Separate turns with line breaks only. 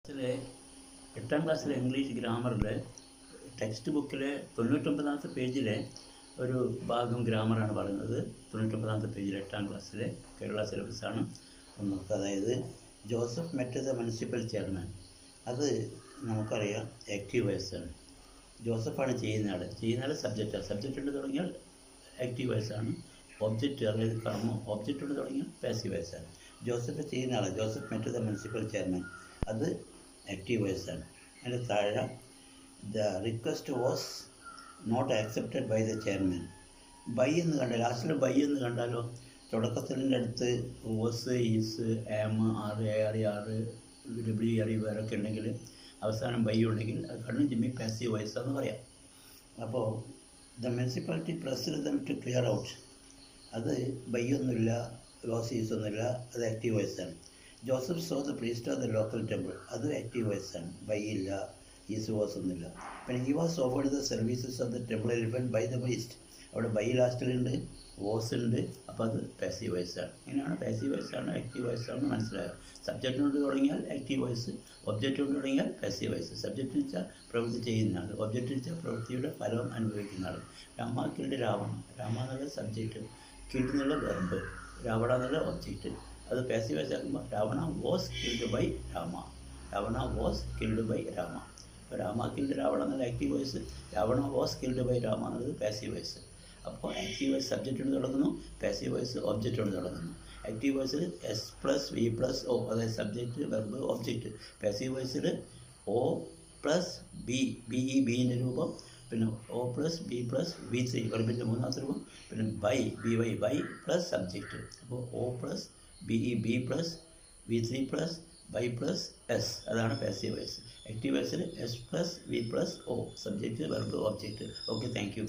ഇതിലെ 8ാം ക്ലാസ്സിലെ English ഗ്രാമറിലെ text ബുക്കിലെ 99ാമത്തെ പേജിലെ ഒരു ഭാഗം ഗ്രാമറാണ് പറയുന്നത്. 99ാമത്തെ പേജിൽ 8ാം ക്ലാസ്സിലെ കേരള സിലബസാണ് നോക്കുക. അതായത് Joseph met the municipal chairman. അത് നമുക്കറിയാം ആക്റ്റീവ് വോയിസാണ്. ജോസഫാണ് ചെയ്യുന്ന ആൾ സബ്ജക്റ്റാണ്. സബ്ജക്റ്റ് കൊണ്ട് തുടങ്ങിയാൽ ആക്റ്റീവ് വോയിസാണ്. ഒബ്ജക്റ്റ് അതായത് കർമ്മം ഒബ്ജക്റ്റ് കൊണ്ട് തുടങ്ങിയാൽ പാസീവ് വോയിസാണ്. ജോസഫ് ചെയ്യുന്ന ആൾ Joseph met the municipal chairman, അത് ആക്റ്റീവ് വോയിസാണ്. അതിൻ്റെ താഴെ the request was not accepted by the chairman. By എന്ന് കണ്ടാൽ ലാസ്റ്റിൽ ബൈ എന്ന് കണ്ടാലോ തുടക്കത്തിൻ്റെ അടുത്ത് was, is, am, are, W, R വേറൊക്കെ ഉണ്ടെങ്കിൽ അവസാനം ബൈ ഉണ്ടെങ്കിൽ അത് കണ്ണും ചിമ്മി പാസീവ് വോയിസാന്ന് പറയാം. അപ്പോൾ the municipality pressed them to clear out, അത് ബൈ ഒന്നുമില്ല, വാസ്, ഈസ് ഒന്നുമില്ല, അത് ആക്റ്റീവ് വോയിസാണ്. Joseph saw the priest of the local temple, അത് ആക്റ്റീവ് വോയിസാണ്. ബൈ ഇല്ല, ഈസ്, വാസ് ഒന്നുമില്ല. പിന്നെ he was offered the services of the temple elephant by the priest, അവിടെ ബൈ ലാസ്റ്റിലുണ്ട്, വാസ് ഉണ്ട്, അപ്പോൾ അത് പാസീവ് വോയിസാണ്. ഇങ്ങനെയാണ് പാസീവ് വോയിസാണ് ആക്റ്റീവ് വോയിസാണ് മനസ്സിലായത്. സബ്ജക്റ്റ് കൊണ്ട് തുടങ്ങിയാൽ ആക്റ്റീവ് വോയിസ്, ഒബ്ജക്റ്റ് കൊണ്ട് തുടങ്ങിയാൽ പാസീവ് വോയിസ്. സബ്ജക്റ്റ് എന്ന് വെച്ചാൽ പ്രവൃത്തി ചെയ്യുന്ന ആൾ, ഒബ്ജക്റ്റ് എന്ന് വെച്ചാൽ പ്രവൃത്തിയുടെ ഫലം അനുഭവിക്കുന്ന ആൾ. രാമ കിൽഡ് രാവണ, രാമ എന്നുള്ള സബ്ജക്റ്റ്, കിൽഡ് എന്നുള്ള വെർബ്, രാവണ എന്നുള്ള ഒബ്ജക്റ്റ്. അത് പാസീവ് വോയിസ് ആക്കുമ്പോൾ Ravana was killed by Rama, Ravana was killed by Rama. അപ്പോൾ രാമ കിൽഡ് രാവണ എന്നുള്ള active voice, Ravana was killed by Rama എന്നത് പാസീവ് വോയിസ്. അപ്പോൾ ആക്റ്റീവ് വോയിസ് സബ്ജക്റ്റ് കൊണ്ട് തുടങ്ങുന്നു, പാസീവ് വോയിസ് ഒബ്ജക്റ്റ് കൊണ്ട് തുടങ്ങുന്നു. ആക്റ്റീവ് വോയിസിൽ S plus V plus O, അതായത് subject verb object. Passive വോയിസിൽ O plus B, B E ബീൻ്റെ രൂപം, പിന്നെ O plus B plus V three വെർബിൻ്റെ മൂന്നാമത്തെ രൂപം, പിന്നെ by B Y by plus subject. അപ്പോൾ O plus B E B plus V three plus by plus S, അതാണ് passive voice. Active വോയിസിൽ S plus V plus O, subject verb object. Okay, thank U.